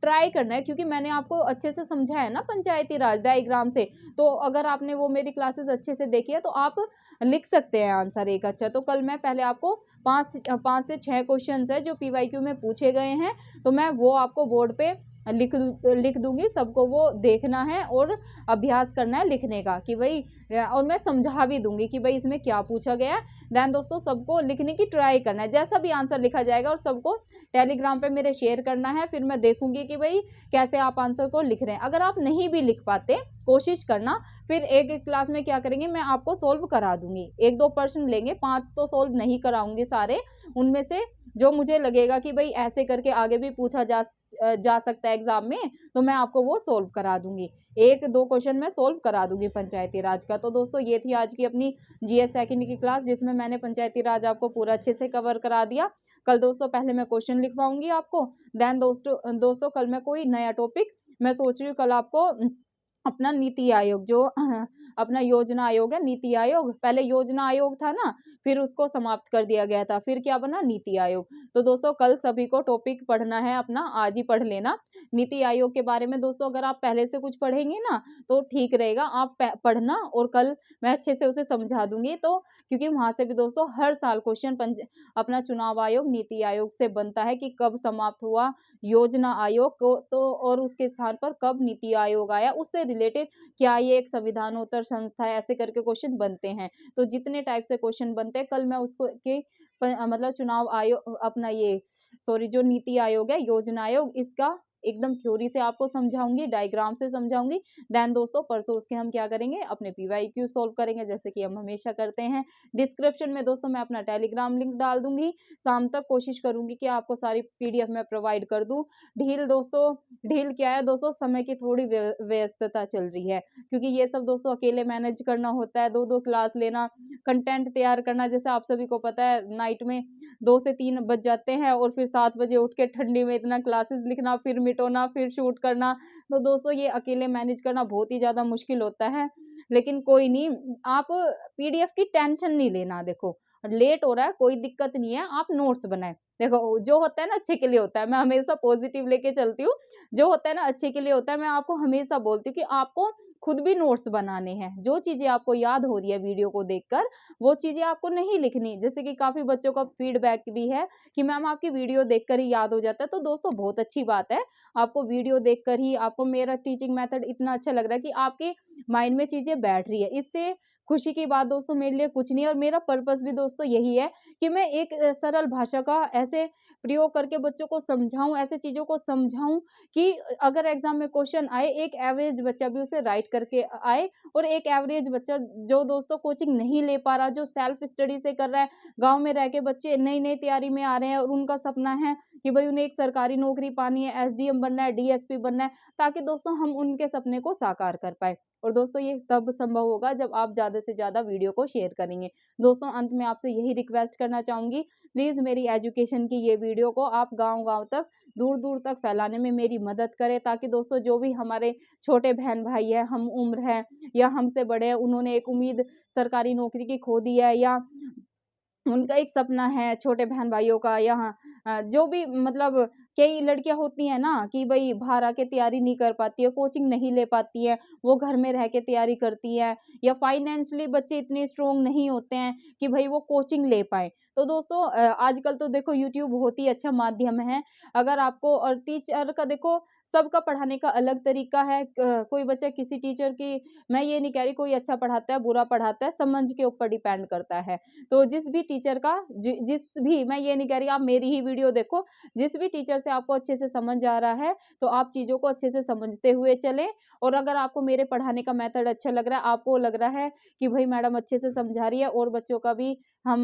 ट्राई करना है, क्योंकि मैंने आपको अच्छे से समझाया है ना पंचायती राज डायग्राम से। तो अगर आपने वो मेरी क्लासेस अच्छे से देखी है तो आप लिख सकते हैं आंसर एक अच्छा। तो कल मैं पहले आपको 5 से 6 क्वेश्चन है जो पीवाईक्यू में पूछे गए हैं, तो मैं वो आपको बोर्ड पे लिख दूंगी। सबको वो देखना है और अभ्यास करना है लिखने का कि भाई, और मैं समझा भी दूंगी कि भाई इसमें क्या पूछा गया है। देन दोस्तों सबको लिखने की ट्राई करना है, जैसा भी आंसर लिखा जाएगा, और सबको टेलीग्राम पे मेरे शेयर करना है। फिर मैं देखूंगी कि भाई कैसे आप आंसर को लिख रहे हैं। अगर आप नहीं भी लिख पाते, कोशिश करना, फिर एक क्लास में क्या करेंगे, मैं आपको सोल्व करा दूंगी। 1-2 प्रश्न लेंगे, 5 तो सोल्व नहीं कराऊंगी सारे, उनमें से जो मुझे लगेगा कि भाई ऐसे करके आगे भी पूछा जा सकता है एग्जाम में, तो मैं आपको वो सोल्व करा दूंगी। 1-2 क्वेश्चन मैं सोल्व करा दूंगी पंचायती राज का। तो दोस्तों ये थी आज की अपनी जीएस सेकंड की क्लास, जिसमें मैंने पंचायती राज आपको पूरा अच्छे से कवर करा दिया। कल दोस्तों पहले मैं क्वेश्चन लिखवाऊंगी आपको, देन दोस्तों कल मैं कोई नया टॉपिक, मैं सोच रही हूँ कल आपको अपना नीति आयोग, जो अपना योजना आयोग है, नीति आयोग, पहले योजना आयोग था ना, फिर उसको समाप्त कर दिया गया था, फिर क्या बना, नीति आयोग। तो दोस्तों कल सभी को टॉपिक पढ़ना है अपना, आज ही पढ़ लेना नीति आयोग के बारे में। दोस्तों अगर आप पहले से कुछ पढ़ेंगे ना तो ठीक रहेगा, आप पढ़ना, और कल मैं अच्छे से उसे समझा दूंगी। तो क्योंकि वहां से भी दोस्तों हर साल क्वेश्चन अपना चुनाव आयोग, नीति आयोग से बनता है कि कब समाप्त हुआ योजना आयोग को, तो और उसके स्थान पर कब नीति आयोग आया, उससे रिलेटेड क्या ये एक संविधानोत्तर संस्था है, ऐसे करके क्वेश्चन बनते हैं। तो जितने टाइप से क्वेश्चन बनते हैं, कल मैं उसको के मतलब चुनाव आयोग, अपना ये जो नीति आयोग है, योजना आयोग, इसका एकदम थ्योरी से आपको समझाऊंगी, डायग्राम से समझाऊंगी। देन दोस्तों परसों उसके हम क्या करेंगे, अपने पीवाईक्यू सोल्व करेंगे, जैसे कि हम हमेशा करते हैं। डिस्क्रिप्शन में दोस्तों मैं अपना टेलीग्राम लिंक डाल दूंगी। शाम तक कोशिश करूंगी कि आपको सारी पीडीएफ में प्रोवाइड कर दूं। ढील क्या है दोस्तों, समय की थोड़ी व्यस्तता चल रही है, क्योंकि ये सब दोस्तों अकेले मैनेज करना होता है, 2-2 क्लास लेना, कंटेंट तैयार करना, जैसे आप सभी को पता है नाइट में 2 से 3 बज जाते हैं, और फिर 7 बजे उठ के ठंडी में इतना क्लासेस लिखना, फिर मिटोना, फिर शूट करना। तो दोस्तों ये अकेले मैनेज करना बहुत ही ज़्यादा मुश्किल होता है, लेकिन कोई नहीं, आप पीडीएफ की टेंशन नहीं लेना। देखो लेट हो रहा है, कोई दिक्कत नहीं है, आप नोट्स बनाए। देखो जो होता है ना अच्छे के लिए होता है, मैं हमेशा पॉजिटिव लेके चलती हूँ। जो होता है ना अच्छे के लिए होता है, मैं आपको हमेशा बोलती हूँ कि आपको खुद भी नोट्स बनाने हैं। जो चीजें आपको याद हो रही है वीडियो को देखकर, वो चीजें आपको नहीं लिखनी। जैसे कि काफी बच्चों का फीडबैक भी है कि मैम आपकी वीडियो देखकर ही याद हो जाता है। तो दोस्तों बहुत अच्छी बात है, आपको वीडियो देखकर ही, आपको मेरा टीचिंग मेथड इतना अच्छा लग रहा है कि आपके माइंड में चीजें बैठ रही है। इससे खुशी की बात दोस्तों मेरे लिए कुछ नहीं है, और मेरा पर्पस भी दोस्तों यही है कि मैं एक सरल भाषा का ऐसे प्रयोग करके बच्चों को समझाऊं, ऐसे चीज़ों को समझाऊं कि अगर एग्जाम में क्वेश्चन आए, एक एवरेज बच्चा भी उसे राइट करके आए, और एक एवरेज बच्चा जो दोस्तों कोचिंग नहीं ले पा रहा, जो सेल्फ स्टडी से कर रहा है, गांव में रह के बच्चे नई नई तैयारी में आ रहे हैं और उनका सपना है कि भाई उन्हें एक सरकारी नौकरी पानी है, एसडीएम बनना है, डीएसपी बनना है, ताकि दोस्तों हम उनके सपने को साकार कर पाए। और दोस्तों ये तब संभव होगा जब आप ज़्यादा से ज़्यादा वीडियो को शेयर करेंगे। दोस्तों अंत में आपसे यही रिक्वेस्ट करना चाहूँगी, प्लीज़ मेरी एजुकेशन की ये वीडियो को आप गाँव-गाँव तक, दूर-दूर तक फैलाने में मेरी मदद करें, ताकि दोस्तों जो भी हमारे छोटे बहन-भाई हैं, हम उम्र हैं या हमसे बड़े हैं, उन्होंने एक उम्मीद सरकारी नौकरी की खो दी है, या उनका एक सपना है छोटे बहन-भाइयों का, या जो भी मतलब कई लड़कियाँ होती हैं ना कि भई बाहर आके तैयारी नहीं कर पाती है, कोचिंग नहीं ले पाती है, वो घर में रह के तैयारी करती है, या फाइनेंशियली बच्चे इतने स्ट्रॉन्ग नहीं होते हैं कि भई वो कोचिंग ले पाएँ। तो दोस्तों आजकल तो देखो यूट्यूब बहुत ही अच्छा माध्यम है। अगर आपको, और टीचर का देखो सबका पढ़ाने का अलग तरीका है। कोई बच्चा किसी टीचर की, मैं ये नहीं कह रही कोई अच्छा पढ़ाता है, बुरा पढ़ाता है, समझ के ऊपर डिपेंड करता है। तो जिस भी टीचर का जिस भी, मैं ये नहीं कह रही आप मेरी ही वीडियो देखो, जिस भी टीचर से आपको अच्छे से समझ आ रहा है, तो आप चीज़ों को अच्छे से समझते हुए चलें। और अगर आपको मेरे पढ़ाने का मेथड अच्छा लग रहा है, आपको लग रहा है कि भाई मैडम अच्छे से समझा रही है और बच्चों का भी हम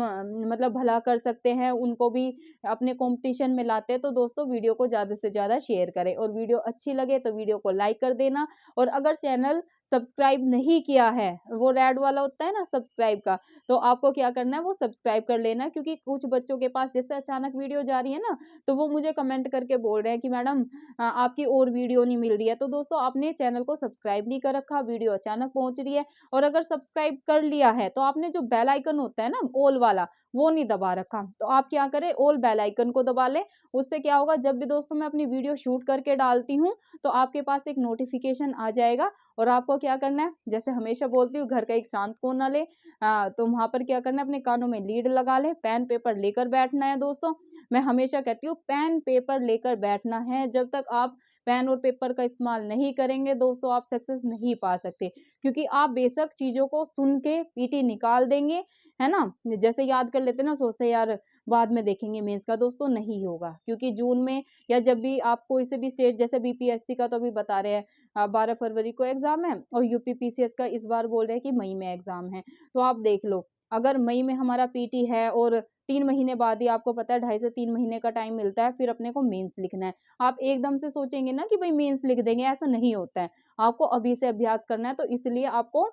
मतलब भला कर सकते हैं, उनको भी अपने कॉम्पिटिशन में लाते हैं, तो दोस्तों वीडियो को ज़्यादा से ज़्यादा शेयर करें, और वीडियो अच्छी लगे तो वीडियो को लाइक कर देना। और अगर चैनल सब्सक्राइब नहीं किया है, वो रेड वाला होता है ना सब्सक्राइब का, तो आपको क्या करना है, वो सब्सक्राइब कर लेना। क्योंकि कुछ बच्चों के पास जैसे अचानक वीडियो जा रही है ना, तो वो मुझे कमेंट करके बोल रहे हैं कि मैडम आपकी और वीडियो नहीं मिल रही है। तो दोस्तों आपने चैनल को सब्सक्राइब नहीं कर रखा, वीडियो अचानक पहुंच रही है। और अगर सब्सक्राइब कर लिया है तो आपने जो बेल आइकन होता है ना ऑल वाला, वो नहीं दबा रखा, तो आप क्या करें, ऑल बेल आइकन को दबा लें। उससे क्या होगा, जब भी दोस्तों मैं अपनी वीडियो शूट करके डालती हूँ, तो आपके पास एक नोटिफिकेशन आ जाएगा। और आपको क्या करना है, जैसे हमेशा बोलती हूँ, घर का एक शांत कोना ले, तो वहां पर क्या करना है, अपने कानों में लीड लगा ले, पेन पेपर लेकर बैठना है। दोस्तों मैं हमेशा कहती हूँ पेन पेपर लेकर बैठना है। जब तक आप पेन और पेपर का इस्तेमाल नहीं करेंगे दोस्तों, आप सक्सेस नहीं पा सकते। क्योंकि आप बेशक चीजों को सुन के पीटी निकाल देंगे, है ना, जैसे याद कर लेते ना, सोचते यार बाद में देखेंगे मेंस का, दोस्तों नहीं होगा। क्योंकि जून में, या जब भी आप कोई से भी स्टेट, जैसे बीपीएससी का तो अभी बता रहे हैं 12 फरवरी को एग्जाम है, और यूपी पीसीएस का इस बार बोल रहे हैं कि मई में एग्जाम है। तो आप देख लो, अगर मई में हमारा पीटी है और 3 महीने बाद ही, आपको पता है 2.5 से 3 महीने का टाइम मिलता है, फिर अपने को मेंस लिखना है। आप एकदम से सोचेंगे ना कि भाई मेंस लिख देंगे, ऐसा नहीं होता है। आपको अभी से अभ्यास करना है। तो इसलिए आपको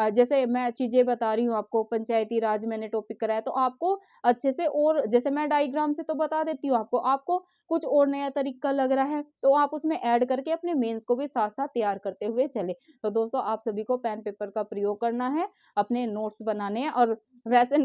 जैसे मैं चीजें बता रही हूँ आपको, पंचायती राज मैंने टॉपिक कराया, तो आपको अच्छे से, और जैसे मैं डायग्राम से तो बता देती हूँ आपको कुछ और नया तरीका लग रहा है तो आप उसमें ऐड करके अपने मेंस को भी साथ साथ तैयार करते हुए चले। तो दोस्तों आप सभी को पेन पेपर का प्रयोग करना है, अपने नोट्स बनाने हैं। और वैसे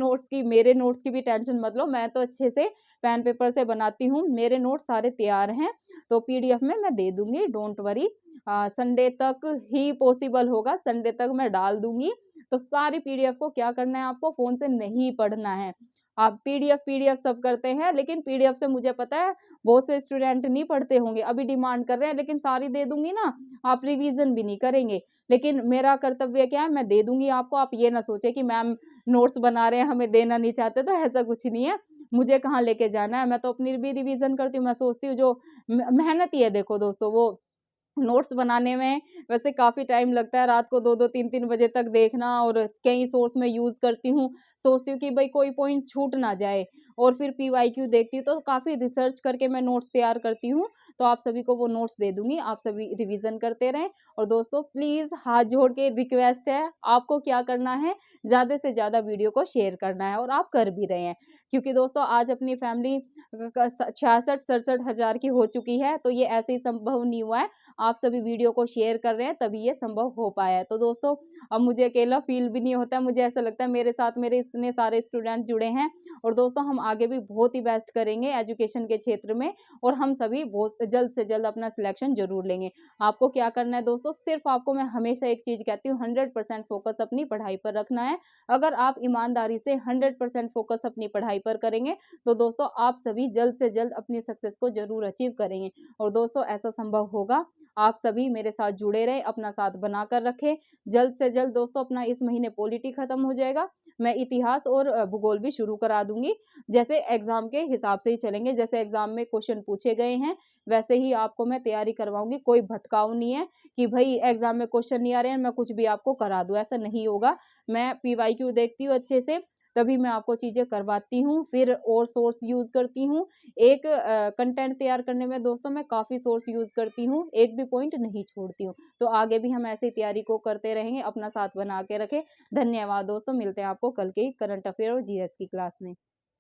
मेरे नोट्स की भी टेंशन मत लो, मैं तो अच्छे से पेन पेपर से बनाती हूँ, मेरे नोट्स सारे तैयार हैं, तो पीडीएफ में मैं दे दूंगी, डोंट वरी। संडे तक ही पॉसिबल होगा, संडे तक मैं डाल दूंगी। तो सारी पीडीएफ को क्या करना है, आपको फोन से नहीं पढ़ना है। आप पीडीएफ सब करते हैं, लेकिन पीडीएफ से मुझे पता है बहुत से स्टूडेंट नहीं पढ़ते होंगे, अभी डिमांड कर रहे हैं, लेकिन सारी दे दूंगी ना, आप रिवीजन भी नहीं करेंगे। लेकिन मेरा कर्तव्य क्या है, मैं दे दूंगी आपको। आप ये ना सोचे कि मैम नोट्स बना रहे हैं, हमें देना नहीं चाहते, तो ऐसा कुछ नहीं है। मुझे कहाँ लेके जाना है, मैं तो अपनी भी रिवीजन करती हूँ। मैं सोचती हूँ जो मेहनत ही है, देखो दोस्तों, वो नोट्स बनाने में वैसे काफ़ी टाइम लगता है, रात को 2-2 3-3 बजे तक देखना, और कई सोर्स में यूज़ करती हूँ। सोचती हूँ कि भई कोई पॉइंट छूट ना जाए, और फिर पीवाईक्यू देखती हूँ, तो काफ़ी रिसर्च करके मैं नोट्स तैयार करती हूँ। तो आप सभी को वो नोट्स दे दूँगी, आप सभी रिवीजन करते रहें। और दोस्तों प्लीज़ हाथ जोड़ के रिक्वेस्ट है, आपको क्या करना है, ज़्यादा से ज़्यादा वीडियो को शेयर करना है, और आप कर भी रहे हैं। क्योंकि दोस्तों आज अपनी फैमिली 66-67 हज़ार की हो चुकी है, तो ये ऐसे ही संभव नहीं हुआ है। आप सभी वीडियो को शेयर कर रहे हैं, तभी ये संभव हो पाया है। तो दोस्तों अब मुझे अकेला फील भी नहीं होता है, मुझे ऐसा लगता है मेरे साथ मेरे इतने सारे स्टूडेंट जुड़े हैं। और दोस्तों हम आगे भी बहुत ही बेस्ट करेंगे एजुकेशन के क्षेत्र में और हम सभी बहुत जल्द से जल्द अपना सिलेक्शन जरूर लेंगे। आपको क्या करना है दोस्तों, सिर्फ आपको मैं हमेशा एक चीज़ कहती हूँ, 100% फोकस अपनी पढ़ाई पर रखना है। अगर आप ईमानदारी से 100% फोकस अपनी पढ़ाई पर करेंगे तो दोस्तों आप सभी जल्द से जल्द अपनी सक्सेस को जरूर अचीव करेंगे। और दोस्तों ऐसा संभव होगा, आप सभी मेरे साथ जुड़े रहे, अपना साथ बनाकर रखें। जल्द से जल्द दोस्तों अपना इस महीने पॉलिटी खत्म हो जाएगा, मैं इतिहास और भूगोल भी शुरू करा दूंगी। जैसे एग्जाम के हिसाब से ही चलेंगे, जैसे एग्जाम में क्वेश्चन पूछे गए हैं वैसे ही आपको मैं तैयारी करवाऊंगी। कोई भटकाव नहीं है कि भाई एग्जाम में क्वेश्चन नहीं आ रहे हैं मैं कुछ भी आपको करा दूं, ऐसा नहीं होगा। मैं पीवाईक्यू देखती हूँ अच्छे से, तभी मैं आपको चीज़ें करवाती हूँ, फिर और सोर्स यूज़ करती हूँ। एक कंटेंट तैयार करने में दोस्तों मैं काफ़ी सोर्स यूज़ करती हूँ, एक भी पॉइंट नहीं छोड़ती हूँ। तो आगे भी हम ऐसे ही तैयारी को करते रहेंगे, अपना साथ बना के रखें। धन्यवाद दोस्तों, मिलते हैं आपको कल के करंट अफेयर और जीएस की क्लास में।